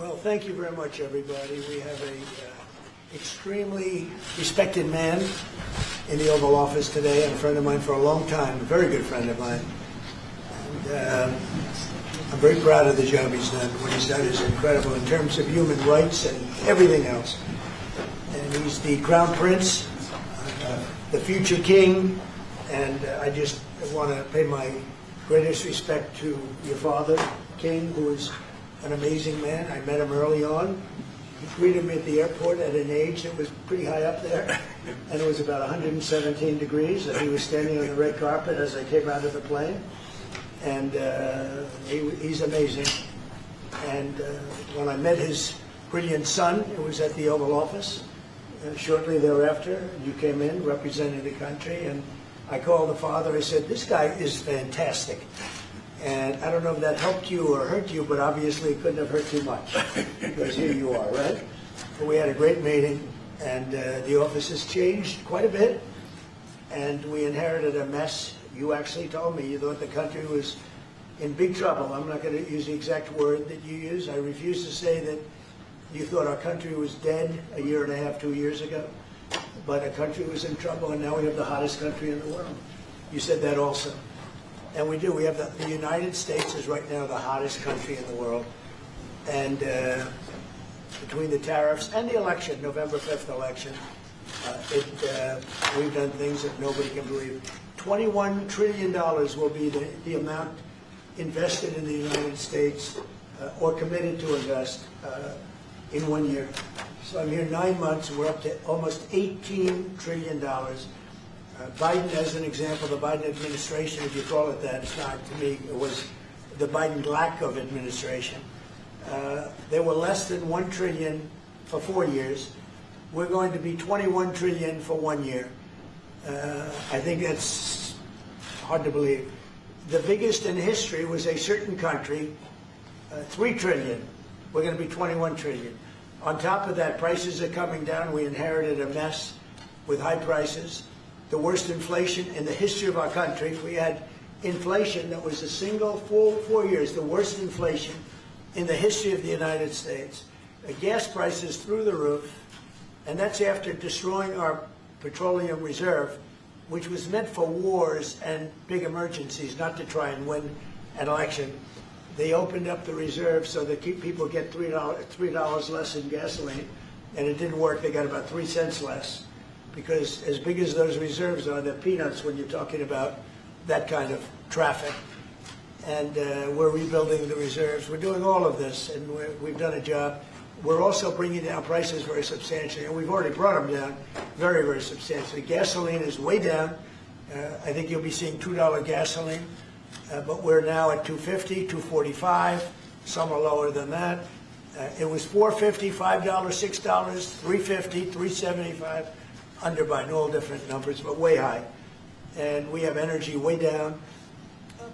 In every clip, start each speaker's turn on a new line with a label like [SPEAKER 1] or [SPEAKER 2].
[SPEAKER 1] Well, thank you very much, everybody. We have a extremely respected man in the Oval Office today, and a friend of mine for a long time, a very good friend of mine. And I'm very proud of the job he's done. What he's done is incredible in terms of human rights and everything else. And he's the Crown Prince, the future king, and I just want to pay my greatest respect to your father, King, who is an amazing man. I met him early on. He greeted me at the airport at an age that was pretty high up there, and it was about 117 degrees, and he was standing on the red carpet as I came out of the plane, and he's amazing. And when I met his brilliant son, it was at the Oval Office. Shortly thereafter, you came in representing the country, and I called the father. I said, "This guy is fantastic." And I don't know if that helped you or hurt you, but obviously it couldn't have hurt too much, because here you are, right? But we had a great meeting, and the office has changed quite a bit, and we inherited a mess. You actually told me you thought the country was in big trouble. I'm not going to use the exact word that you use. I refuse to say that you thought our country was dead a year and a half, 2 years ago, but our country was in trouble, and now we have the hottest country in the world. You said that also. And we do. We have the United States is right now the hottest country in the world. And between the tariffs and the election, November 5th election, we've done things that nobody can believe. $21 trillion will be the amount invested in the United States or committed to invest in 1 year. So I'm here 9 months, and we're up to almost $18 trillion. Biden, as an example, the Biden administration, if you call it that, it's not to me, it was the Biden lack of administration. They were less than $1 trillion for 4 years. We're going to be $21 trillion for 1 year. I think that's hard to believe. The biggest in history was a certain country, $3 trillion. We're going to be $21 trillion. On top of that, prices are coming down. We inherited a mess with high prices. The worst inflation in the history of our country. We had inflation that was a single full 4 years, the worst inflation in the history of the United States. Gas prices through the roof, and that's after destroying our petroleum reserve, which was meant for wars and big emergencies, not to try and win an election. They opened up the reserve so that people get $3 less in gasoline, and it didn't work. They got about 3 cents less. Because as big as those reserves are, they're peanuts when you're talking about that kind of traffic. And we're rebuilding the reserves. We're doing all of this, and we've done a job. We're also bringing down prices very substantially, and we've already brought them down very, very substantially. Gasoline is way down. I think you'll be seeing $2 gasoline, but we're now at $2.50, $2.45. Some are lower than that. It was $4.50, $5, $6, $3.50, $3.75. Under Biden, all different numbers, but way high. And we have energy way down.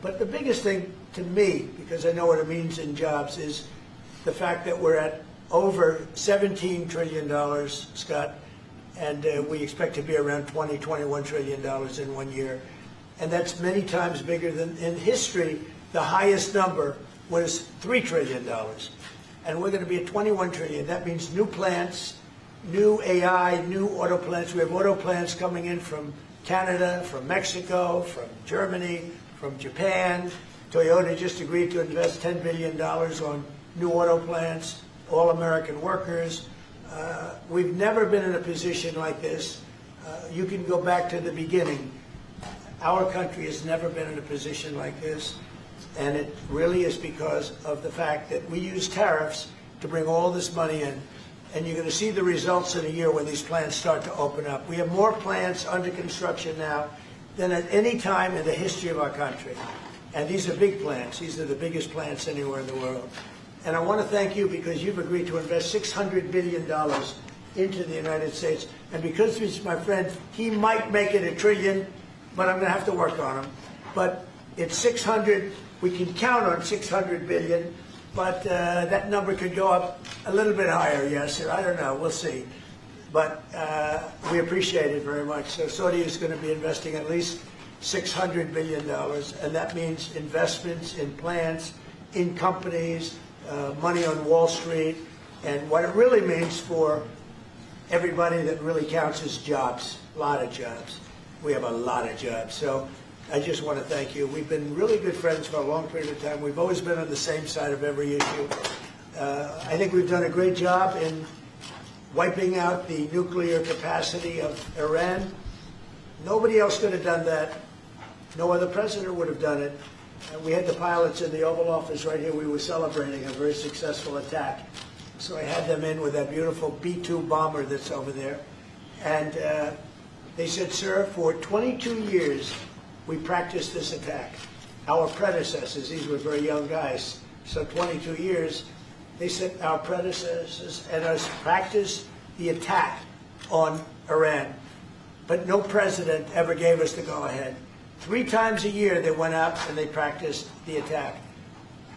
[SPEAKER 1] But the biggest thing to me, because I know what it means in jobs, is the fact that we're at over $17 trillion, Scott, and we expect to be around $21 trillion in 1 year. And that's many times bigger than in history. The highest number was $3 trillion. And we're going to be at $21 trillion. That means new plants, new AI, new auto plants. We have auto plants coming in from Canada, from Mexico, from Germany, from Japan. Toyota just agreed to invest $10 billion on new auto plants, all American workers. We've never been in a position like this. You can go back to the beginning. Our country has never been in a position like this, and it really is because of the fact that we use tariffs to bring all this money in. And you're going to see the results in a year when these plants start to open up. We have more plants under construction now than at any time in the history of our country. And these are big plants. These are the biggest plants anywhere in the world. And I want to thank you because you've agreed to invest $600 billion into the United States. And because he's my friend, he might make it $1 trillion, but I'm going to have to work on him. But it's 600. We can count on 600 billion. But that number could go up a little bit higher, yes, or I don't know, we'll see. But we appreciate it very much. So Saudi is going to be investing at least $600 billion, and that means investments in plants, in companies, money on Wall Street, and what it really means for everybody that really counts is jobs, a lot of jobs. We have a lot of jobs. So I just want to thank you. We've been really good friends for a long period of time. We've always been on the same side of every issue. I think we've done a great job in wiping out the nuclear capacity of Iran. Nobody else could have done that. No other president would have done it. We had the pilots in the Oval Office right here. We were celebrating a very successful attack. So I had them in with that beautiful B-2 bomber that's over there. And they said, sir, for 22 years, we practiced this attack. Our predecessors, these were very young guys, so 22 years, they said our predecessors and us practiced the attack on Iran. But no president ever gave us the go-ahead. 3 times a year they went out and they practiced the attack.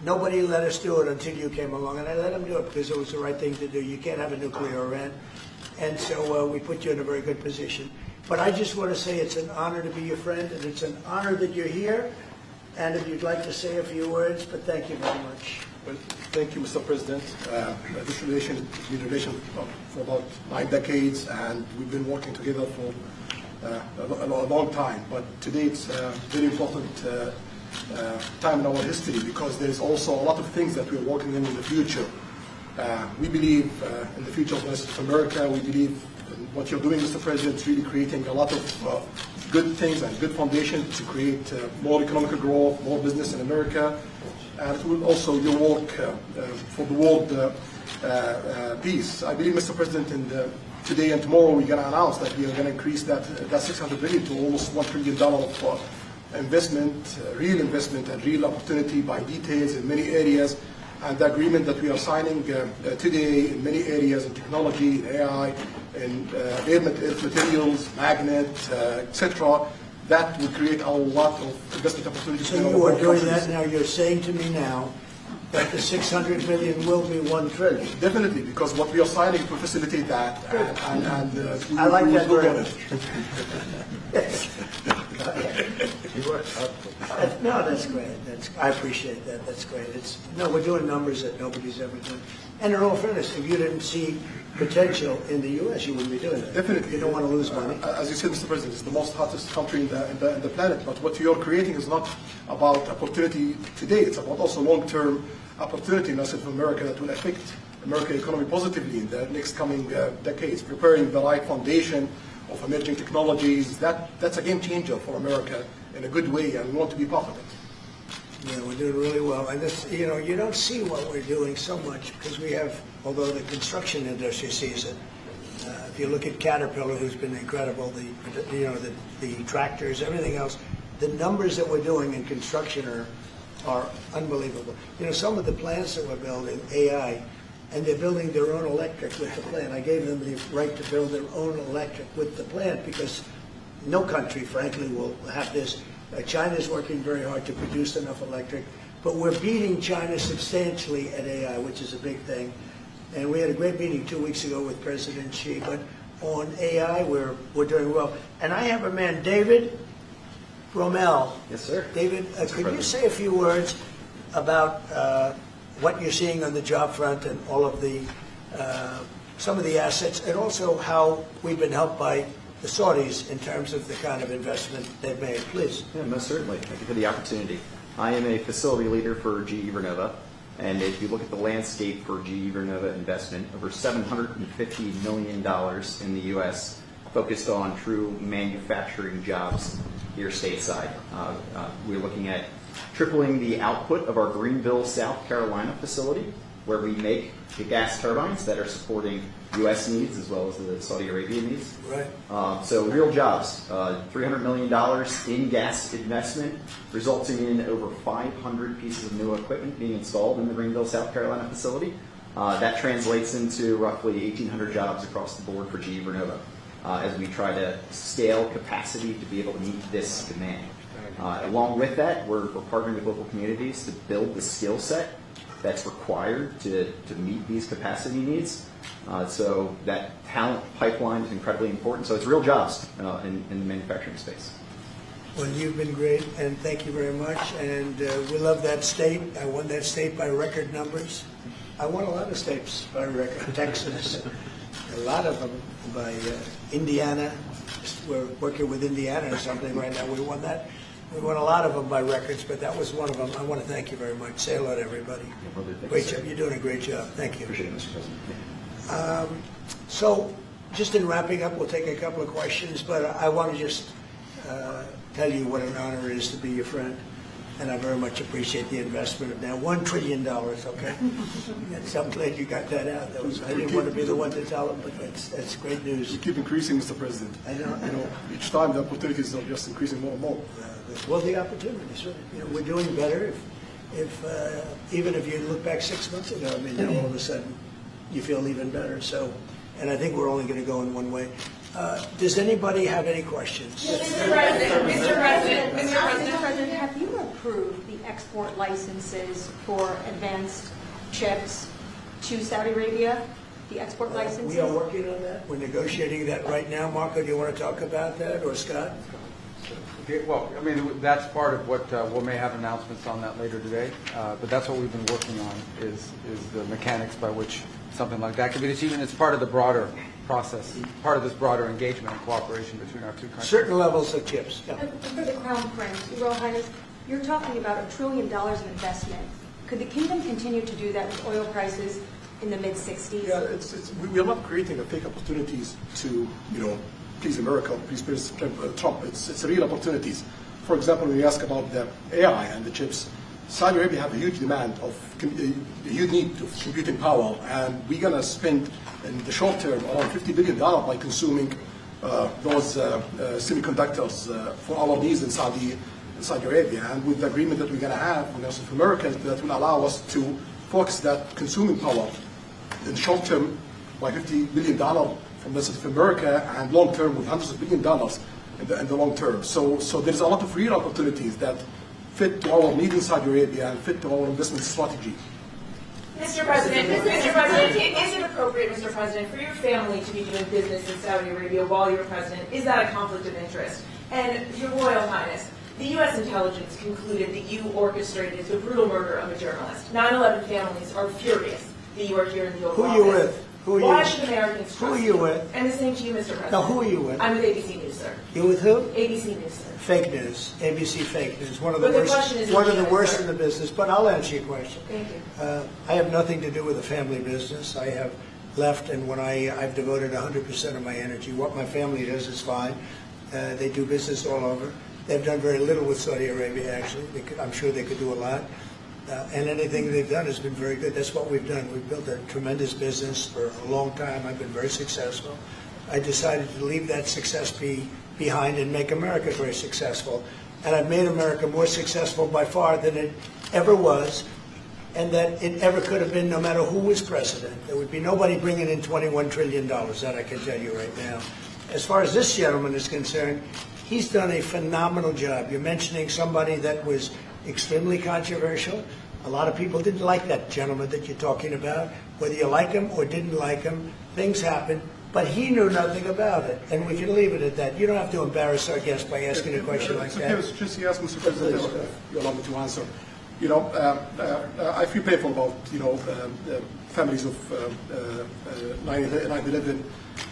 [SPEAKER 1] Nobody let us do it until you came along, and I let them do it because it was the right thing to do. You can't have a nuclear Iran. And so we put you in a very good position. But I just want to say it's an honor to be your friend, and it's an honor that you're here. And if you'd like to say a few words, but thank you very much.
[SPEAKER 2] Well, thank you, Mr. President. This relation has been a relation for about 9 decades, and we've been working together for a long time. But today it's a very important time in our history because there's also a lot of things that we're working in the future. We believe in the future of America. We believe in what you're doing, Mr. President, is really creating a lot of good things and good foundation to create more economic growth, more business in America. And it will also your work for the world peace. I believe, Mr. President, today and tomorrow we're going to announce that we are going to increase that $600 billion to almost $1 trillion of investment, real investment and real opportunity by details in many areas. And the agreement that we are signing today in many areas in technology, in AI, in earth materials, magnet, etc., that will create a lot of investment opportunities.
[SPEAKER 1] So you are doing that now. You're saying to me now that the $600 billion will be $1 trillion.
[SPEAKER 2] Definitely, because what we are signing to facilitate that, and
[SPEAKER 1] I like that very much. No, that's great. I appreciate that. That's great. We're doing numbers that nobody's ever done. And in all fairness, if you didn't see potential in the U.S., you wouldn't be doing it.
[SPEAKER 2] Definitely.
[SPEAKER 1] You don't want to lose money.
[SPEAKER 2] As you said, Mr. President, it's the most hottest country in the planet. But what you're creating is not about opportunity today. It's about also long-term opportunity in South America that will affect American economy positively in the next coming decades. Preparing the right foundation of emerging technologies, that's a game changer for America in a good way, and we want to be part of it.
[SPEAKER 1] Yeah, we're doing really well. And this, you don't see what we're doing so much because we have, although the construction industry sees it. If you look at Caterpillar, who's been incredible, the tractors, everything else, the numbers that we're doing in construction are unbelievable. Some of the plants that we're building, AI, and they're building their own electric with the plant. I gave them the right to build their own electric with the plant because no country, frankly, will have this. China's working very hard to produce enough electric, but we're beating China substantially at AI, which is a big thing. And we had a great meeting 2 weeks ago with President Xi, but on AI, we're doing well. And I have a man, David Rommel.
[SPEAKER 3] Yes, sir.
[SPEAKER 1] David, could you say a few words about what you're seeing on the job front and all of the some of the assets, and also how we've been helped by the Saudis in terms of the kind of investment they've made, please.
[SPEAKER 3] Yeah, most certainly. Thank you for the opportunity. I am a facility leader for GE Vernova, and if you look at the landscape for GE Vernova investment, over $750 million in the U.S. focused on true manufacturing jobs here stateside. We're looking at tripling the output of our Greenville, South Carolina facility, where we make the gas turbines that are supporting U.S. needs as well as the Saudi Arabia needs.
[SPEAKER 1] Right.
[SPEAKER 3] So real jobs, $300 million in gas investment, resulting in over 500 pieces of new equipment being installed in the Greenville, South Carolina facility. That translates into roughly 1,800 jobs across the board for GE Vernova as we try to scale capacity to be able to meet this demand. Along with that, we're partnering with local communities to build the skill set that's required to meet these capacity needs. So that talent pipeline is incredibly important. So it's real jobs in the manufacturing space.
[SPEAKER 1] Well, you've been great, and thank you very much. And we love that state. I won that state by record numbers. I won a lot of states by record. Texas, a lot of them by Indiana. We're working with Indiana or something right now. We won that. We won a lot of them by records, but that was one of them. I want to thank you very much. Say hello to everybody. Great job. You're doing a great job. Thank you.
[SPEAKER 3] Appreciate it, Mr. President.
[SPEAKER 1] So, just in wrapping up, we'll take a couple of questions, but I want to just tell you what an honor it is to be your friend, and I very much appreciate the investment of now $1 trillion, okay? And I'm glad you got that out. I didn't want to be the one to tell them, but that's great news.
[SPEAKER 2] We keep increasing, Mr. President.
[SPEAKER 1] I know.
[SPEAKER 2] Each time the opportunities are just increasing more and more.
[SPEAKER 1] Well, the opportunities, right? We're doing better. Even if you look back 6 months ago, I mean, now all of a sudden you feel even better. So, and I think we're only going to go in one way. Does anybody have any questions?
[SPEAKER 4] Mr. President, have you approved the export licenses for advanced chips to Saudi Arabia? The export licenses?
[SPEAKER 1] We are working on that. We're negotiating that right now. Marco, do you want to talk about that, or Scott?
[SPEAKER 5] Okay, well, I mean, that's part of what we may have announcements on that later today. But that's what we've been working on is the mechanics by which something like that can be achieved. And it's part of the broader process, part of this broader engagement and cooperation between our two countries.
[SPEAKER 1] Certain levels of chips. Yeah.
[SPEAKER 4] And for the Crown Prince, Your Royal Highness, you're talking about $1 trillion of investment. Could the kingdom continue to do that with oil prices in the mid-60s?
[SPEAKER 2] Yeah, we are not creating fake opportunities to, please America, please President Trump. It's real opportunities. For example, when you ask about the AI and the chips, Saudi Arabia have a huge demand a huge need of computing power, and we're going to spend in the short term around $50 billion by consuming those semiconductors for our needs in Saudi Arabia. And with the agreement that we're going to have with North America, that will allow us to focus that consuming power in the short term by $50 billion from the South America, and long term with hundreds of $billions in the long term. So there's a lot of real opportunities that fit to our need in Saudi Arabia and fit to our investment strategy.
[SPEAKER 6] Mr. President, is it appropriate, Mr. President, for your family to be doing business in Saudi Arabia while you're president? Is that a conflict of interest? And Your Royal Highness, the U.S. intelligence concluded that you orchestrated the brutal murder of a journalist. 9/11 families are furious that you are here in the Oval Office.
[SPEAKER 1] Who are you with?
[SPEAKER 6] Why should Americans trust
[SPEAKER 1] Who are you with?
[SPEAKER 6] And the same to you, Mr. President.
[SPEAKER 1] Now, who are you with?
[SPEAKER 6] I'm with ABC News, sir.
[SPEAKER 1] You with who?
[SPEAKER 6] ABC News, sir.
[SPEAKER 1] Fake news. ABC fake news. One of the
[SPEAKER 6] But the
[SPEAKER 1] worst.
[SPEAKER 6] question is
[SPEAKER 1] One of the
[SPEAKER 6] legitimate,
[SPEAKER 1] worst
[SPEAKER 6] sir.
[SPEAKER 1] in the business. But I'll answer your question.
[SPEAKER 6] Thank you.
[SPEAKER 1] I have nothing to do with the family business. I have left, and when I've devoted 100% of my energy. What my family does is fine. They do business all over. They've done very little with Saudi Arabia, actually. I'm sure they could do a lot. And anything they've done has been very good. That's what we've done. We've built a tremendous business for a long time. I've been very successful. I decided to leave that success behind and make America very successful. And I've made America more successful by far than it ever was, and that it ever could have been, no matter who was president. There would be nobody bringing in $21 trillion, that I can tell you right now. As far as this gentleman is concerned, he's done a phenomenal job. You're mentioning somebody that was extremely controversial. A lot of people didn't like that gentleman that you're talking about. Whether you like him or didn't like him, things happen. But he knew nothing about it, and we can leave it at that. You don't have to embarrass our guest by asking a question like that.
[SPEAKER 2] Okay, just ask Mr. President, you allow me to answer. I feel painful about the families of 9/11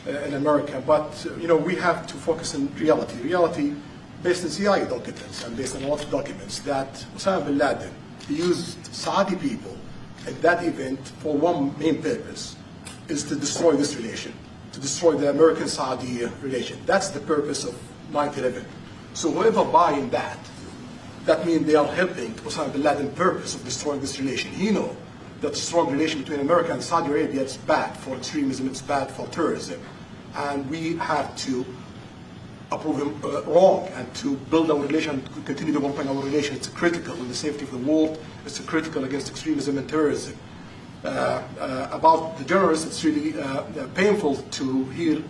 [SPEAKER 2] in America, but we have to focus on reality. Reality based on CIA documents and based on a lot of documents that Osama bin Laden used Saudi people at that event for one main purpose, is to destroy this relation, to destroy the American-Saudi relation. That's the purpose of 9/11. So whoever buying that means they are helping Osama bin Laden's purpose of destroying this relation. He knows that strong relation between America and Saudi Arabia is bad for extremism, it's bad for terrorism. And we have to approve him wrong and to build our relation, to continue developing our relation. It's critical in the safety of the world. It's critical against extremism and terrorism. About the journalists, it's really painful to hear,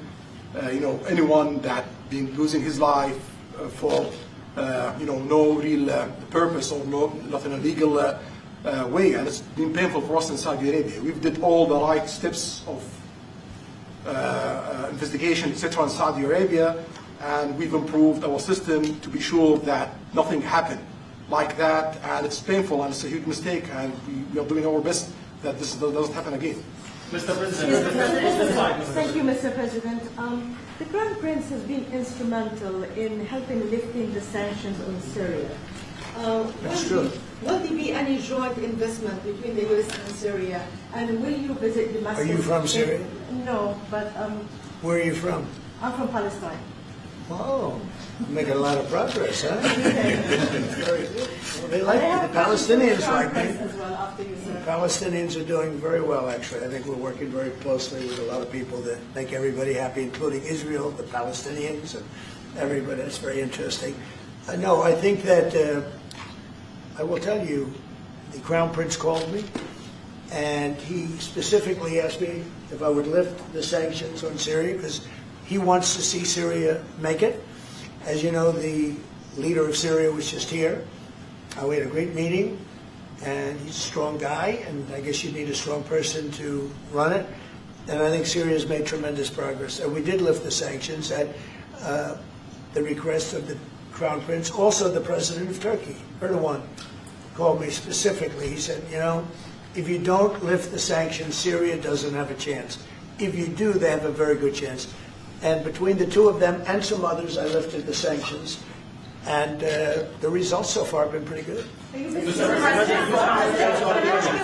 [SPEAKER 2] anyone that been losing his life for, no real purpose or nothing illegal way, and it's been painful for us in Saudi Arabia. We've did all the right steps of investigation, etc. in Saudi Arabia. and we've improved our system to be sure that nothing happened like that, and it's painful and it's a huge mistake, and we are doing our best that this doesn't happen again.
[SPEAKER 7] Mr. President, thank you, Mr. President. The Crown Prince has been instrumental in helping lifting the sanctions on Syria.
[SPEAKER 1] That's true.
[SPEAKER 7] Will there be any joint investment between the U.S. and Syria? And will you visit Damascus?
[SPEAKER 1] Are you from Syria?
[SPEAKER 7] No, but
[SPEAKER 1] Where are you from?
[SPEAKER 7] I'm from Palestine.
[SPEAKER 1] Oh, making a lot of progress, huh? Very good. Well, they like the Palestinians like me.
[SPEAKER 7] As well after you, sir.
[SPEAKER 1] Palestinians are doing very well, actually. I think we're working very closely with a lot of people that make everybody happy, including Israel, the Palestinians, and everybody. That's very interesting. No, I think that I will tell you, the Crown Prince called me, and he specifically asked me if I would lift the sanctions on Syria, because he wants to see Syria make it. As you know, the leader of Syria was just here. We had a great meeting, and he's a strong guy, and I guess you need a strong person to run it. And I think Syria's made tremendous progress. And we did lift the sanctions at the request of the Crown Prince. Also, the President of Turkey, Erdogan, called me specifically. He said, you know, if you don't lift the sanctions, Syria doesn't have a chance. If you do, they have a very good chance. And between the two of them and some others, I lifted the sanctions. And the results so far have been pretty good.
[SPEAKER 8] Can I ask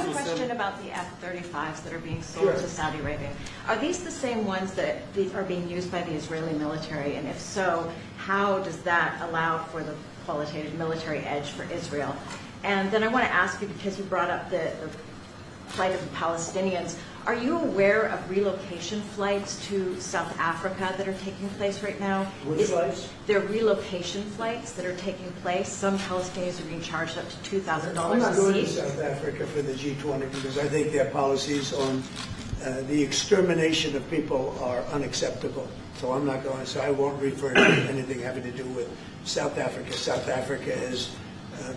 [SPEAKER 8] you a question about the F-35s that are being sold to Saudi Arabia? Are these the same ones that are being used by the Israeli military? And if so, how does that allow for the qualitative military edge for Israel? And then I want to ask you, because you brought up the plight of the Palestinians, are you aware of relocation flights to South Africa that are taking place right now?
[SPEAKER 1] Which flights?
[SPEAKER 8] There are relocation flights that are taking place. Some Palestinians are being charged up to $2,000
[SPEAKER 1] I'm not
[SPEAKER 8] a
[SPEAKER 1] going to
[SPEAKER 8] seat.
[SPEAKER 1] South Africa for the G20 because I think their policies on the extermination of people are unacceptable. So I'm not going, so I won't refer to anything having to do with South Africa. South Africa has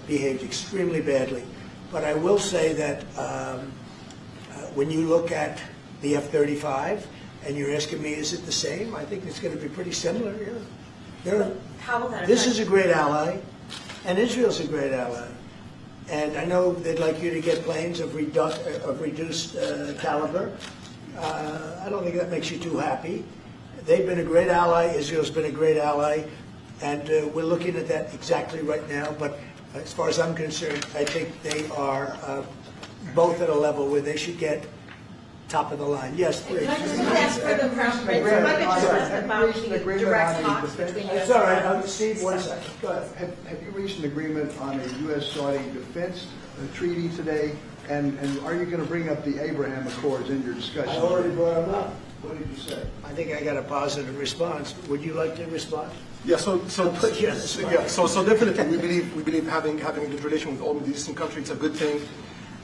[SPEAKER 1] behaved extremely badly. But I will say that when you look at the F-35 and you're asking me, is it the same? I think it's going to be pretty similar. Yeah.
[SPEAKER 8] How will that
[SPEAKER 1] This
[SPEAKER 8] affect-
[SPEAKER 1] is a great ally, and Israel's a great ally. And I know they'd like you to get planes of reduced caliber. I don't think that makes you too happy. They've been a great ally. Israel's been a great ally. And we're looking at that exactly right now. But as far as I'm concerned, I think they are both at a level where they should get top of the line. Yes, please.
[SPEAKER 8] Can I just ask for the Crown Prince, if I could just ask about the direct talks between U.S.
[SPEAKER 1] It's all right. Steve, one second. Go ahead.
[SPEAKER 9] Have you reached an agreement on a U.S.-Saudi defense treaty today? And are you going to bring up the Abraham Accords in your discussion?
[SPEAKER 1] I already brought them up.
[SPEAKER 9] What did you say?
[SPEAKER 1] I think I got a positive response. Would you like to respond?
[SPEAKER 2] Yeah, so
[SPEAKER 1] Yes.
[SPEAKER 2] definitely we believe having a good relation with all Middle Eastern countries is a good thing,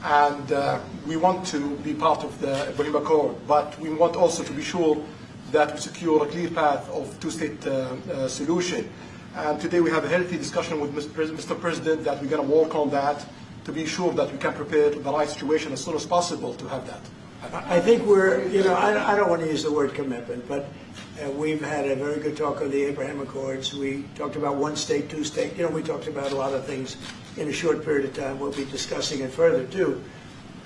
[SPEAKER 2] and we want to be part of the Ibrahim Accord, but we want also to be sure that we secure a clear path of two-state solution. And today we have a healthy discussion with Mr. President that we're going to work on that to be sure that we can prepare the right situation as soon as possible to have that.
[SPEAKER 1] I think we're, I don't want to use the word commitment, but we've had a very good talk on the Abraham Accords. We talked about one state, two state. We talked about a lot of things in a short period of time. We'll be discussing it further, too.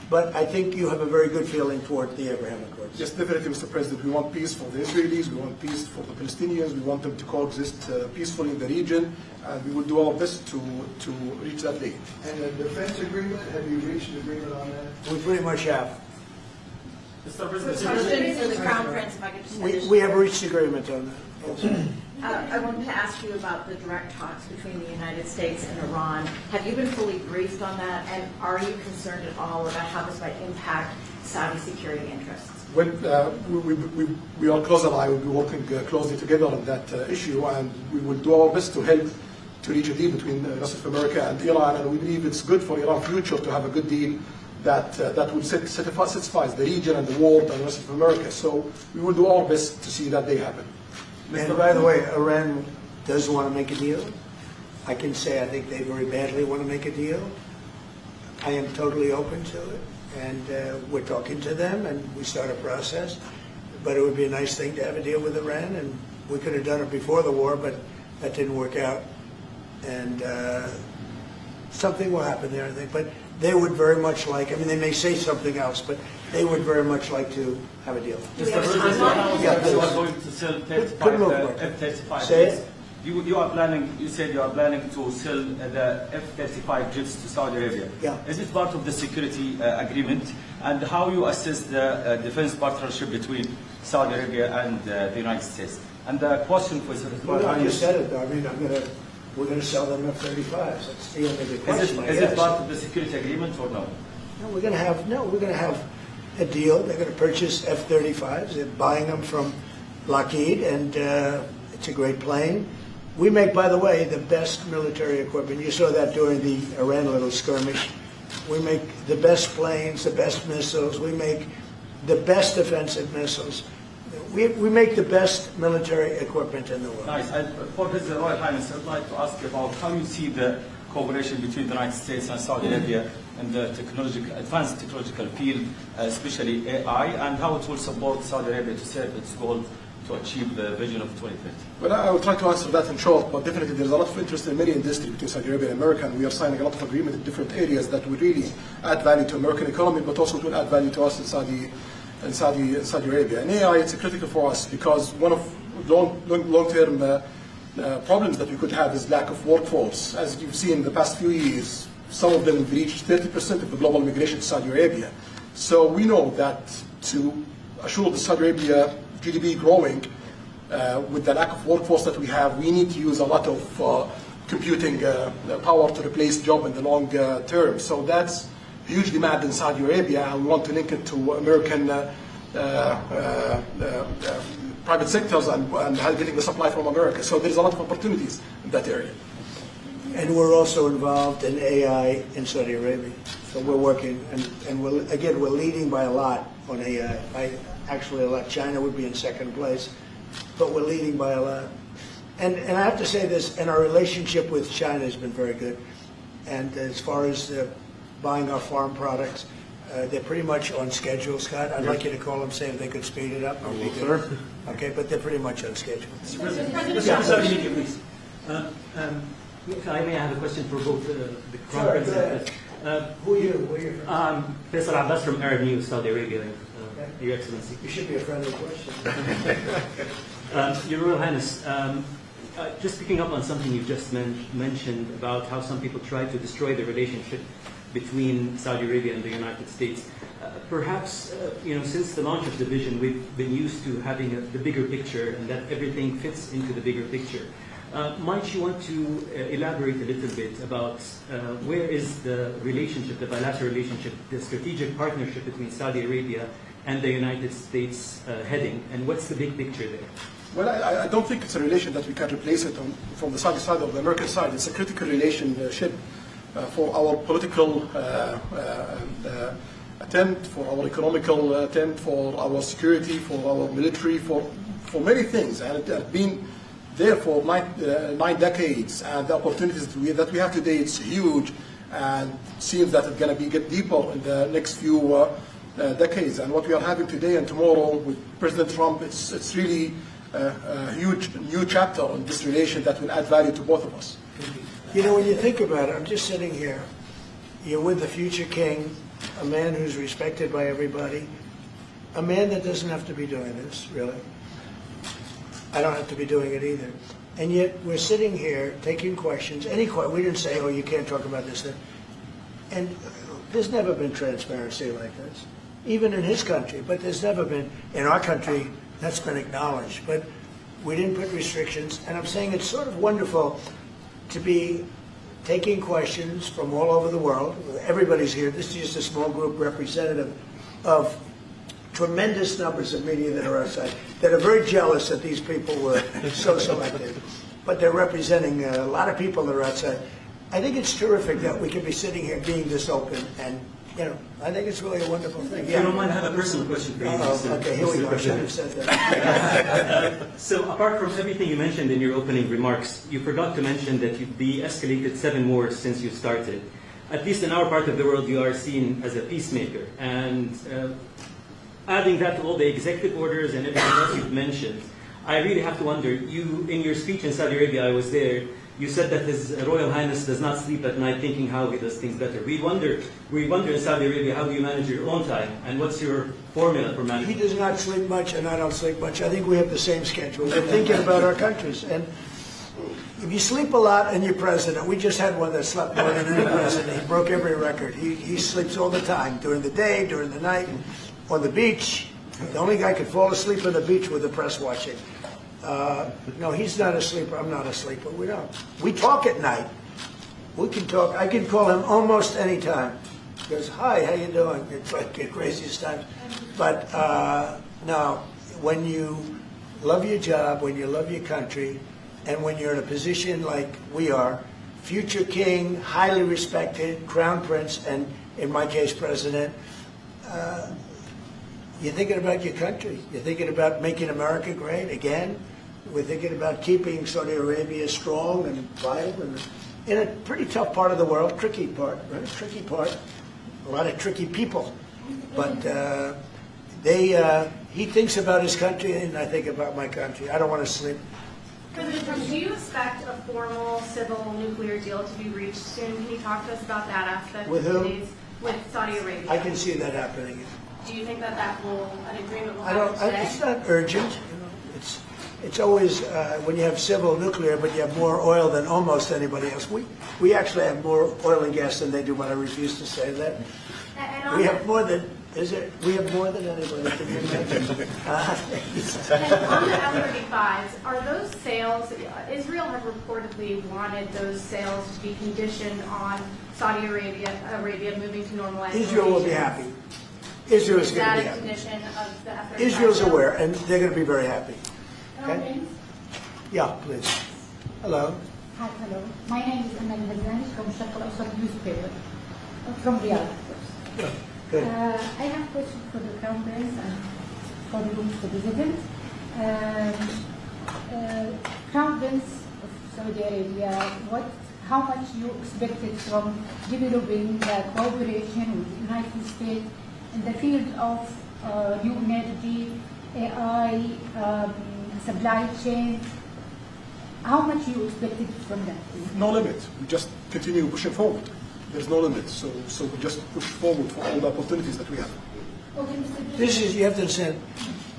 [SPEAKER 1] But I think you have a very good feeling toward the Abraham Accords.
[SPEAKER 2] Yes, definitely, Mr. President. We want peace for the Israelis. We want peace for the Palestinians. We want them to coexist peacefully in the region. And we will do our best to reach that day.
[SPEAKER 9] And the defense agreement, have you reached an agreement on that?
[SPEAKER 1] We pretty much have.
[SPEAKER 8] Question for the Crown Prince, if I could just finish.
[SPEAKER 1] We have reached agreement on that. Yes.
[SPEAKER 8] I wanted to ask you about the direct talks between the United States and Iran. Have you been fully briefed on that, and are you concerned at all about how this might impact Saudi security interests?
[SPEAKER 2] Well, we are close ally. We'll be working closely together on that issue, and we will do our best to help to reach a deal between the rest of America and Iran. And we believe it's good for Iran's future to have a good deal that will satisfy the region and the world and the rest of America. So we will do our best to see that day happen.
[SPEAKER 1] And by the way, Iran does want to make a deal. I can say I think they very badly want to make a deal. I am totally open to it. And we're talking to them, and we start a process. but it would be a nice thing to have a deal with Iran, and we could have done it before the war, but that didn't work out. And something will happen there, I think. But they would very much like, I mean, they may say something else, but they would very much like to have a deal.
[SPEAKER 10] Mr. President, you are going to sell 35 F-35
[SPEAKER 1] Say
[SPEAKER 10] jets.
[SPEAKER 1] it.
[SPEAKER 10] You are planning. You said you are planning to sell the F-35 jets to Saudi Arabia.
[SPEAKER 1] Yeah.
[SPEAKER 10] Is it part of the security agreement? And how you assess the defense partnership between Saudi Arabia and the United States? And the question for
[SPEAKER 1] Well, I just said it, though. I mean, we're going to sell them F-35s. That's the only big question.
[SPEAKER 10] Is it part of the security agreement or no?
[SPEAKER 1] No, we're going to have a deal. They're going to purchase F-35s. They're buying them from Lockheed, and it's a great plane. We make, by the way, the best military equipment. You saw that during the Iran little skirmish. We make the best planes, the best missiles. We make the best defensive missiles. We make the best military equipment in the world.
[SPEAKER 10] Nice. For His Royal Highness, I'd like to ask you about how you see the cooperation between the United States and Saudi Arabia in the advanced technological field, especially AI, and how it will support Saudi Arabia to serve its goal to achieve the vision of 2050.
[SPEAKER 2] Well, I will try to answer that in short, but definitely there's a lot of interest in many industries between Saudi Arabia and America, and we are signing a lot of agreements in different areas that will really add value to American economy, but also will add value to us in Saudi Arabia. And AI, it's critical for us because one of long-term problems that we could have is lack of workforce. As you've seen in the past few years, some of them have reached 30% of the global migration to Saudi Arabia. So we know that to assure the Saudi Arabia GDP growing, with the lack of workforce that we have, we need to use a lot of computing power to replace job in the long term. So that's huge demand in Saudi Arabia, and we want to link it to American private sectors and getting the supply from America. So there's a lot of opportunities in that area.
[SPEAKER 1] And we're also involved in AI in Saudi Arabia. So we're working, and we're leading by a lot on AI. Actually, a lot. China would be in second place, but we're leading by a lot. And I have to say this, and our relationship with China has been very good. And as far as buying our farm products, they're pretty much on schedule, Scott. I'd like you to call them, say if they could speed it up.
[SPEAKER 2] Sure.
[SPEAKER 1] Okay, but they're pretty much on schedule.
[SPEAKER 11] Mr. President, please. If I may, I have a question for both the Crown Prince.
[SPEAKER 1] Who are you?
[SPEAKER 11] Faisal Abbas from Arab News, Saudi Arabia. Your Excellency.
[SPEAKER 1] You should be a friendly question.
[SPEAKER 11] Your Royal Highness, just picking up on something you just mentioned about how some people try to destroy the relationship between Saudi Arabia and the United States. Perhaps, since the launch of the vision, we've been used to having the bigger picture and that everything fits into the bigger picture. Might you want to elaborate a little bit about where is the relationship, the bilateral relationship, the strategic partnership between Saudi Arabia and the United States heading, and what's the big picture there?
[SPEAKER 2] Well, I don't think it's a relation that we can replace it from the Saudi side or the American side. It's a critical relationship for our political attempt, for our economical attempt, for our security, for our military, for many things. And it has been there for 9 decades, and the opportunities that we have today, it's huge, and it seems that it's going to get deeper in the next few decades. And what we are having today and tomorrow with President Trump, it's really a huge new chapter in this relation that will add value to both of us.
[SPEAKER 1] When you think about it, I'm just sitting here. You're with the future king, a man who's respected by everybody, a man that doesn't have to be doing this, really. I don't have to be doing it either. And yet we're sitting here taking questions. We didn't say, oh, you can't talk about this thing. And there's never been transparency like this, even in his country. But there's never been, in our country, that's been acknowledged. But we didn't put restrictions. And I'm saying it's sort of wonderful to be taking questions from all over the world. Everybody's here. This is just a small group representative of tremendous numbers of media that are outside, that are very jealous that these people were so selected. But they're representing a lot of people that are outside. I think it's terrific that we can be sitting here being this open, and I think it's really a wonderful thing.
[SPEAKER 11] If you don't mind, I have a personal question for you.
[SPEAKER 1] Okay, here we go. I should have said that.
[SPEAKER 11] So apart from everything you mentioned in your opening remarks, you forgot to mention that you've de-escalated 7 wars since you started. At least in our part of the world, you are seen as a peacemaker. And adding that to all the executive orders and everything else you've mentioned, I really have to wonder, you, in your speech in Saudi Arabia, I was there, you said that His Royal Highness does not sleep at night thinking how he does things better. We wonder in Saudi Arabia, how do you manage your own time, and what's your formula for managing?
[SPEAKER 1] He does not sleep much, and I don't sleep much. I think we have the same schedule. We're thinking about our countries. And if you sleep a lot and you're president, we just had one that slept more than any president. He broke every record. He sleeps all the time, during the day, during the night, on the beach. The only guy could fall asleep on the beach with the press watching. No, he's not a sleeper. I'm not a sleeper. We don't. We talk at night. We can talk. I can call him almost any time. He goes, "Hi, how you doing?" It's like the craziest times. But no, when you love your job, when you love your country, and when you're in a position like we are, future king, highly respected, crown prince, and in my case, president, you're thinking about your country. You're thinking about making America great again. We're thinking about keeping Saudi Arabia strong and vital, in a pretty tough part of the world, tricky part, right? Tricky part. A lot of tricky people. But he thinks about his country, and I think about my country. I don't want to sleep.
[SPEAKER 12] President Trump, do you expect a formal civil nuclear deal to be reached soon? Can you talk to us about that aspect?
[SPEAKER 1] With who?
[SPEAKER 12] With Saudi Arabia.
[SPEAKER 1] I can see that happening.
[SPEAKER 12] Do you think that an agreement will
[SPEAKER 1] I
[SPEAKER 12] happen
[SPEAKER 1] don't.
[SPEAKER 12] today?
[SPEAKER 1] It's not urgent. It's always when you have civil nuclear, but you have more oil than almost anybody else. We actually have more oil and gas than they do, but I refuse to say that. We have more than. We have more than anybody. Can you imagine?
[SPEAKER 12] And on the F-35s, are those sales? Israel has reportedly wanted those sales to be conditioned on Saudi Arabia moving to normalized.
[SPEAKER 1] Israel will be happy. Israel is going to be happy.
[SPEAKER 12] Condition of the F-35?
[SPEAKER 1] Israel's aware, and they're going to be very happy. Okay?
[SPEAKER 13] Hello,
[SPEAKER 1] Yeah, please. Hello.
[SPEAKER 13] Hi, hello. My name is Amal Hazani from Sharq al-Awsat newspaper, from Riyadh, of course.
[SPEAKER 1] Good.
[SPEAKER 13] I have a question for the Crown Prince and for the President. Crown Prince of Saudi Arabia, how much you expected from developing the cooperation with the United States in the field of new energy, AI, supply chain? How much you expected from that?
[SPEAKER 2] No limit. We just continue pushing forward. There's no limit. So we just push forward for all the opportunities that we have.
[SPEAKER 13] Okay, Mr.
[SPEAKER 1] This is, you have to understand,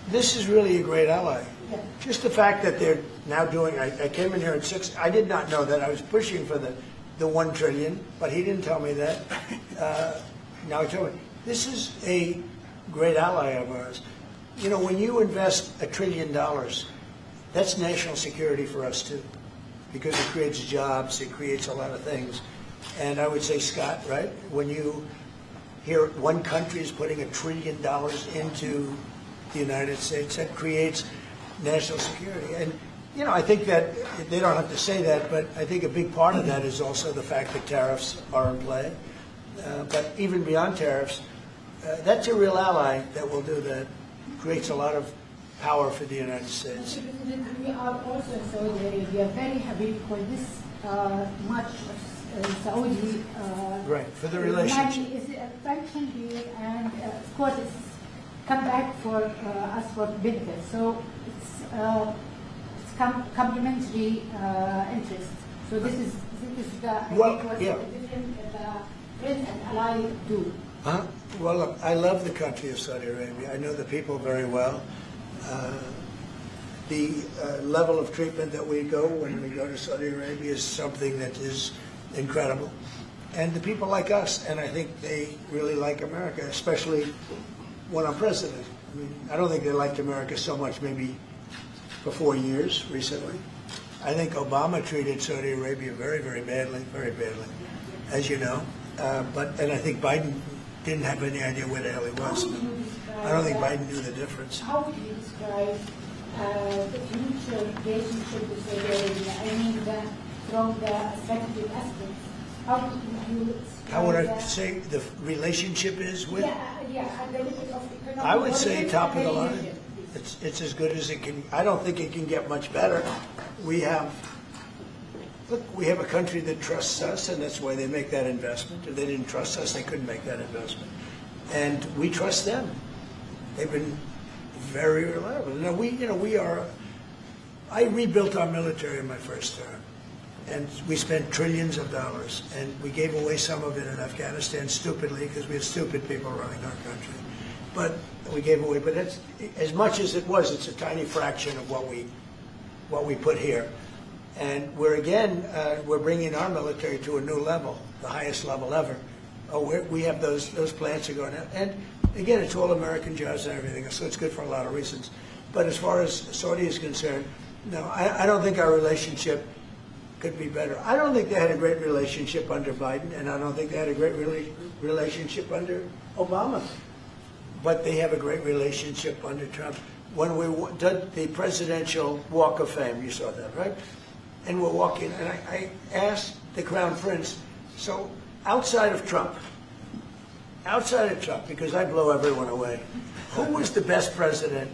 [SPEAKER 1] this is really a great ally.
[SPEAKER 13] Yeah.
[SPEAKER 1] Just the fact that they're now doing, I came in here at 6, I did not know that. I was pushing for the 1 trillion, but he didn't tell me that. Now he told me. This is a great ally of ours. You know, when you invest $1 trillion, that's national security for us too, because it creates jobs, it creates a lot of things. And I would say, Scott, right, when you hear one country is putting $1 trillion into the United States, that creates national security. And, you know, I think that they don't have to say that, but I think a big part of that is also the fact that tariffs are in play. But even beyond tariffs, that's a real ally that will do that. Creates a lot of power for the United States.
[SPEAKER 13] We are also in Saudi Arabia very happy for this much Saudi
[SPEAKER 1] right, for the relationship.
[SPEAKER 13] money is attention here, and of course it's come back for us for benefit. So it's complementary interest. So this is the what
[SPEAKER 1] yeah.
[SPEAKER 13] the different friends and ally do.
[SPEAKER 1] Well, look, I love the country of Saudi Arabia. I know the people very well. The level of treatment that we go when we go to Saudi Arabia is something that is incredible. And the people like us, and I think they really like America, especially when I'm president. I mean, I don't think they liked America so much maybe for 4 years recently. I think Obama treated Saudi Arabia very, very badly, as you know. And I think Biden didn't have any idea where the hell he was. I don't think Biden knew the difference.
[SPEAKER 13] How would you describe the future relationship with Saudi Arabia? I mean, from the strategic aspects. How would you describe
[SPEAKER 1] How would I say the relationship is with?
[SPEAKER 13] Yeah, at the level of economic
[SPEAKER 1] I would say
[SPEAKER 13] development
[SPEAKER 1] top of the
[SPEAKER 13] and
[SPEAKER 1] line.
[SPEAKER 13] relationship.
[SPEAKER 1] It's as good as it can. I don't think it can get much better. We have a country that trusts us, and that's why they make that investment. If they didn't trust us, they couldn't make that investment. And we trust them. They've been very reliable. Now I rebuilt our military in my first term, and we spent trillions of dollars, and we gave away some of it in Afghanistan stupidly because we had stupid people running our country. But we gave away. But that's, as much as it was, it's a tiny fraction of what we put here. And we're bringing our military to a new level, the highest level ever. We have those plants are going out, and again, it's all American jobs and everything, so it's good for a lot of reasons. But as far as Saudi is concerned, no, I don't think our relationship could be better. I don't think they had a great relationship under Biden, and I don't think they had a great relationship under Obama. But they have a great relationship under Trump. When we did the presidential Walk of Fame, you saw that, right? And we're walking, and I asked the Crown Prince, so outside of Trump, because I blow everyone away, who was the best president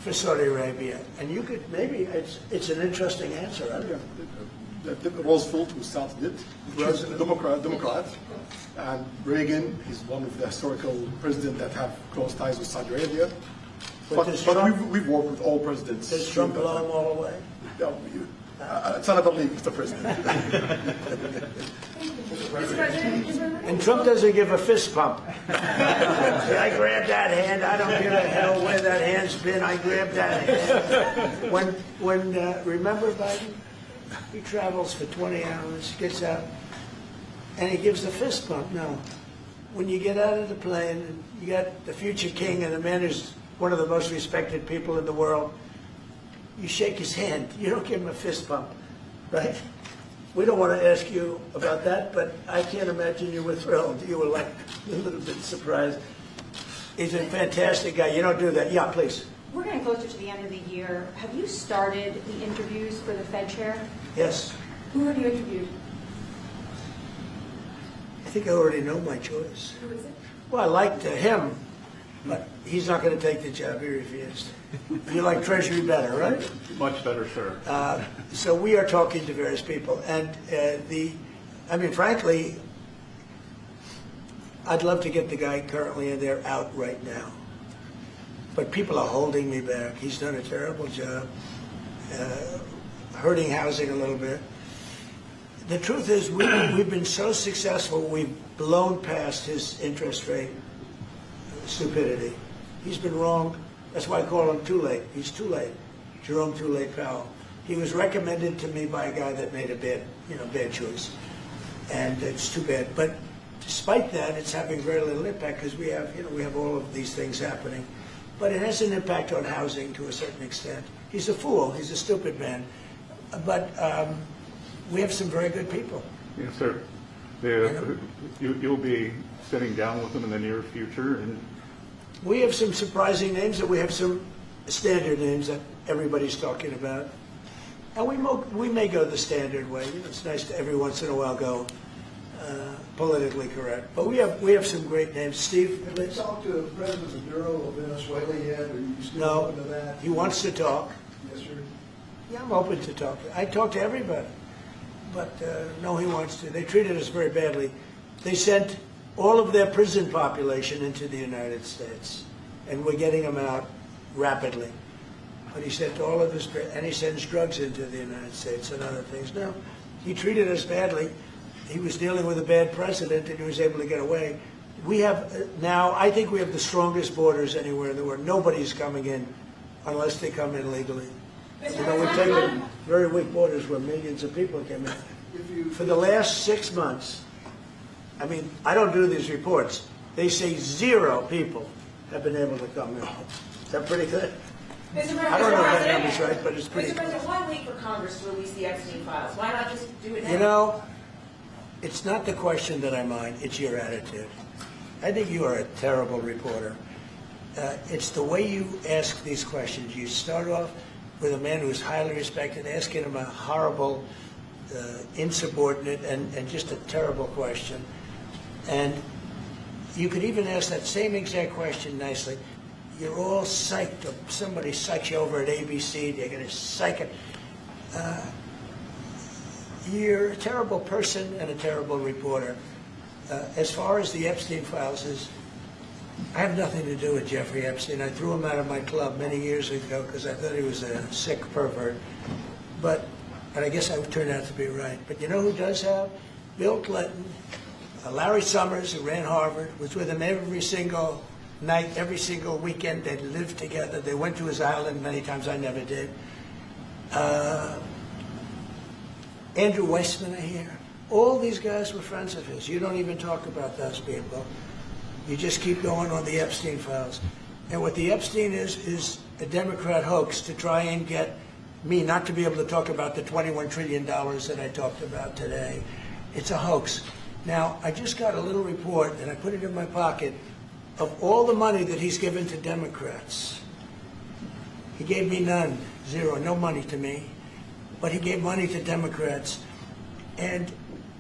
[SPEAKER 1] for Saudi Arabia? And you could, maybe, it's an interesting answer. I don't know.
[SPEAKER 2] Roosevelt, who started it, was a Democrat, and Reagan is one of the historical presidents that have close ties with Saudi Arabia. But we've worked with all presidents.
[SPEAKER 1] Does Trump blow them all away?
[SPEAKER 2] No, it's another league, Mr. President.
[SPEAKER 1] And Trump doesn't give a fist pump. I grabbed that hand. I don't give a hell where that hand's been. I grabbed that hand. Remember Biden? He travels for 20 hours, gets out, and he gives a fist bump. No. When you get out of the plane, and you got the future king and the man who's one of the most respected people in the world, you shake his hand. You don't give him a fist bump, right? We don't want to ask you about that, but I can't imagine you were thrilled. You were like a little bit surprised. He's a fantastic guy. You don't do that. Yeah, please.
[SPEAKER 4] We're getting closer to the end of the year. Have you started the interviews for the Fed chair?
[SPEAKER 1] Yes.
[SPEAKER 4] Who have you interviewed?
[SPEAKER 1] I think I already know my choice.
[SPEAKER 4] Who is it?
[SPEAKER 1] Well, I liked him, but he's not going to take the job. He refused. You like Treasury better, right?
[SPEAKER 14] Much better, sir.
[SPEAKER 1] So we are talking to various people, and frankly, I'd love to get the guy currently in there out right now. But people are holding me back. He's done a terrible job, hurting housing a little bit. The truth is, we've been so successful, we've blown past his interest rate stupidity. He's been wrong. That's why I call him too late. He's too late. Jerome Too Late Powell. He was recommended to me by a guy that made a bad choice. And it's too bad. But despite that, it's having very little impact because we have all of these things happening. But it has an impact on housing to a certain extent. He's a fool. He's a stupid man. But we have some very good people.
[SPEAKER 14] Yes, sir. You'll be sitting down with them in the near future. And
[SPEAKER 1] we have some surprising names, and we have some standard names that everybody's talking about. And we may go the standard way. It's nice to every once in a while go politically correct. But we have some great names. Steve?
[SPEAKER 9] Have you talked to President Maduro of Venezuela yet? Are you still open to that?
[SPEAKER 1] He wants to talk.
[SPEAKER 9] Yes, sir.
[SPEAKER 1] Yeah, I'm open to talk. I talk to everybody. But no, he wants to. They treated us very badly. They sent all of their prison population into the United States, and we're getting them out rapidly. But he sent all of this, and he sends drugs into the United States and other things. No, he treated us badly. He was dealing with a bad president, and he was able to get away. We have now, I think we have the strongest borders anywhere in the world. Nobody's coming in unless they come in legally. We've taken very weak borders where millions of people came in. For the last 6 months, I don't do these reports. They say 0 people have been able to come in. Is that pretty good? I don't know if that number's right, but it's pretty
[SPEAKER 6] Mr.
[SPEAKER 1] good.
[SPEAKER 6] President, why wait for Congress to release the Epstein files? Why not just do it now?
[SPEAKER 1] You know, it's not the question that I mind, it's your attitude. I think you are a terrible reporter. It's the way you ask these questions. You start off with a man who's highly respected, asking him a horrible, insubordinate, and just a terrible question. And you could even ask that same exact question nicely. You're all psyched up. Somebody psychs you over at ABC. They're going to psych it. You're a terrible person and a terrible reporter. As far as the Epstein files is, I have nothing to do with Jeffrey Epstein. I threw him out of my club many years ago because I thought he was a sick pervert. And I guess I turned out to be right. But you know who does have? Bill Clinton, Larry Summers, who ran Harvard, was with him every single night, every single weekend. They lived together. They went to his island many times. I never did. Andrew Weissman, I hear. All these guys were friends of his. You don't even talk about those people. You just keep going on the Epstein files. And what the Epstein is a Democrat hoax to try and get me not to be able to talk about the $21 trillion that I talked about today. It's a hoax. Now, I just got a little report, and I put it in my pocket, of all the money that he's given to Democrats. He gave me none, zero, no money to me. But he gave money to Democrats. And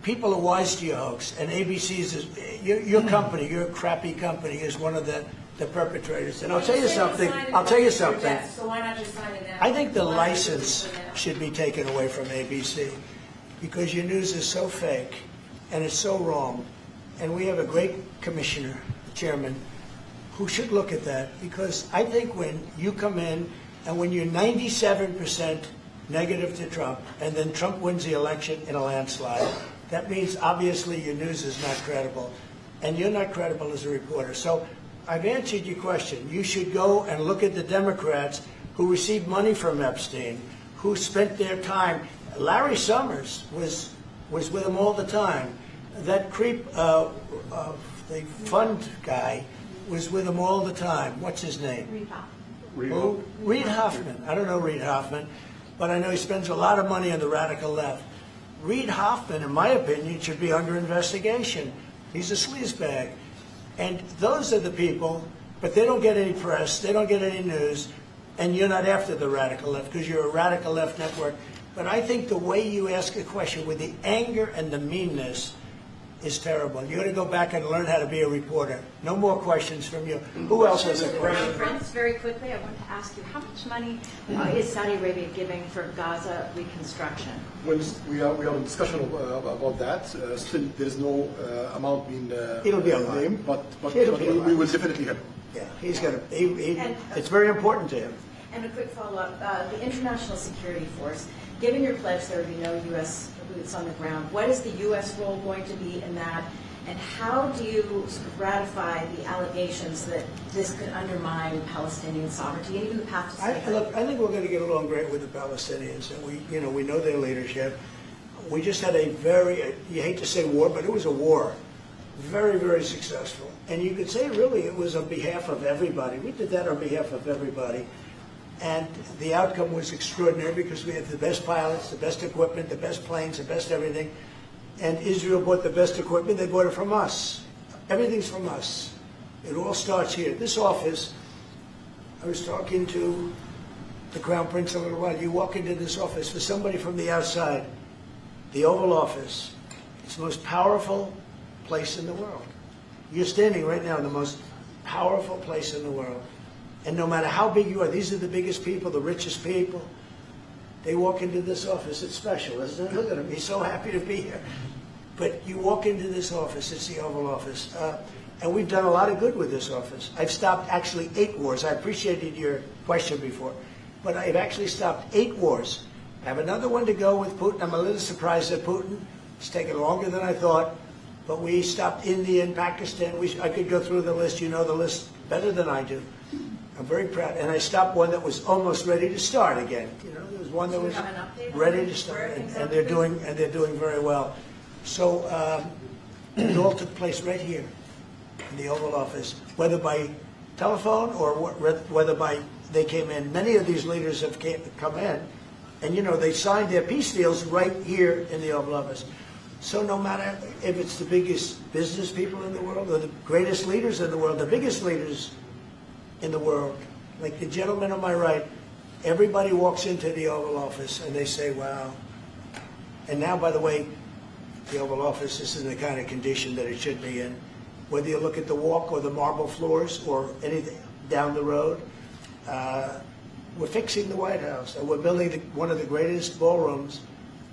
[SPEAKER 1] people are wise to your hoax. And ABC's, your company, your crappy company, is one of the perpetrators. And I'll tell you something.
[SPEAKER 6] So why not just sign it now?
[SPEAKER 1] I think the license should be taken away from ABC because your news is so fake and it's so wrong. And we have a great commissioner, chairman, who should look at that because I think when you come in and when you're 97% negative to Trump and then Trump wins the election in a landslide, that means obviously your news is not credible and you're not credible as a reporter. So I've answered your question. You should go and look at the Democrats who received money from Epstein, who spent their time. Larry Summers was with him all the time. That creep, the fund guy, was with him all the time. What's his name?
[SPEAKER 8] Reid Hoffman.
[SPEAKER 1] Who? Reid Hoffman. I don't know Reid Hoffman, but I know he spends a lot of money on the radical left. Reid Hoffman, in my opinion, should be under investigation. He's a sleazebag. And those are the people, but they don't get any press, they don't get any news, and you're not after the radical left because you're a radical left network. But I think the way you ask a question with the anger and the meanness is terrible. You got to go back and learn how to be a reporter. No more questions from you. Who else has a question?
[SPEAKER 8] Prince, very quickly, I want to ask you, how much money is Saudi Arabia giving for Gaza reconstruction?
[SPEAKER 2] Well, we have a discussion about that. Still, there is no amount being
[SPEAKER 1] It'll be a lot.
[SPEAKER 2] named, but
[SPEAKER 1] It'll be a lot.
[SPEAKER 2] we will definitely help.
[SPEAKER 1] Yeah, he's got to. It's very important to him.
[SPEAKER 8] And a quick follow-up, the International Security Force, given your pledge there would be no U.S. boots on the ground, what is the U.S. role going to be in that? And how do you sort of ratify the allegations that this could undermine Palestinian sovereignty and even the path to statehood?
[SPEAKER 1] Look, I think we're going to get along great with the Palestinians, and we know their leadership. We just had a very, you hate to say war, but it was a war, very, very successful. And you could say really it was on behalf of everybody. We did that on behalf of everybody. And the outcome was extraordinary because we had the best pilots, the best equipment, the best planes, the best everything. And Israel bought the best equipment. They bought it from us. Everything's from us. It all starts here. This office, I was talking to the Crown Prince a little while. You walk into this office, for somebody from the outside, the Oval Office, it's the most powerful place in the world. You're standing right now in the most powerful place in the world. And no matter how big you are, these are the biggest people, the richest people. They walk into this office. It's special, isn't it? Look at him. He's so happy to be here. But you walk into this office. It's the Oval Office. And we've done a lot of good with this office. I've stopped actually 8 wars. I appreciated your question before. But I've actually stopped 8 wars. I have another one to go with Putin. I'm a little surprised at Putin. It's taken longer than I thought. But we stopped India and Pakistan. I could go through the list. You know the list better than I do. I'm very proud. And I stopped one that was almost ready to start again. You know, there was one that was ready to start, and they're doing very well. So it all took place right here in the Oval Office, whether by telephone or whether by they came in. Many of these leaders have come in, and they signed their peace deals right here in the Oval Office. So no matter if it's the biggest business people in the world or the greatest leaders in the world, the biggest leaders in the world, like the gentleman on my right, everybody walks into the Oval Office and they say, wow. And now, by the way, the Oval Office is in the kind of condition that it should be in. Whether you look at the walk or the marble floors or anything down the road, we're fixing the White House and we're building one of the greatest ballrooms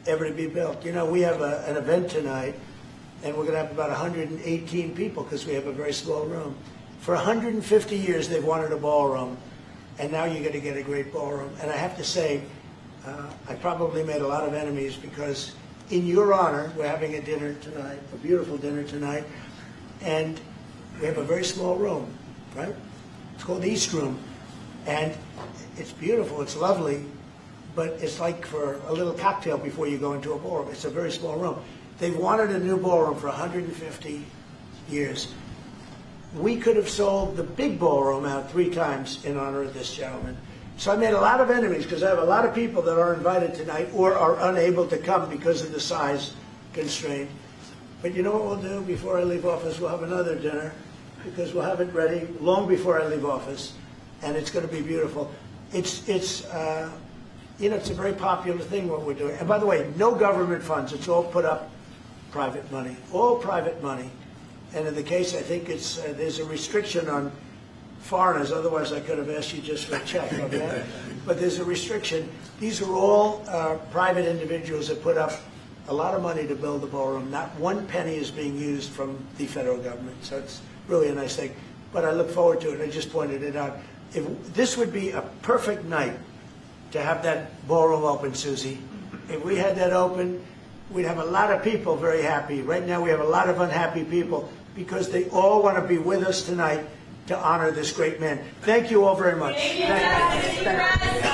[SPEAKER 1] ever to be built. We have an event tonight and we're going to have about 118 people because we have a very small room. For 150 years, they've wanted a ballroom, and now you're going to get a great ballroom. And I have to say, I probably made a lot of enemies because in your honor, we're having a dinner tonight, a beautiful dinner tonight, and we have a very small room, right? It's called the East Room, and it's beautiful, it's lovely, but it's like for a little cocktail before you go into a ballroom. It's a very small room. They've wanted a new ballroom for 150 years. We could have sold the big ballroom out 3 times in honor of this gentleman. So I made a lot of enemies because I have a lot of people that are invited tonight or are unable to come because of the size constraint. But you know what we'll do before I leave office? We'll have another dinner because we'll have it ready long before I leave office, and it's going to be beautiful. It's you know, it's a very popular thing what we're doing. And by the way, no government funds. It's all put up private money, all private money. And in the case, I think it's there's a restriction on foreigners. Otherwise, I could have asked you just for a check. Okay? But there's a restriction. These are all private individuals that put up a lot of money to build the ballroom. Not one penny is being used from the federal government. So it's really a nice thing. But I look forward to it. I just pointed it out. If this would be a perfect night to have that ballroom open, Susie. If we had that open, we'd have a lot of people very happy. Right now we have a lot of unhappy people because they all want to be with us tonight to honor this great man. Thank you all very much.
[SPEAKER 6] Thank you.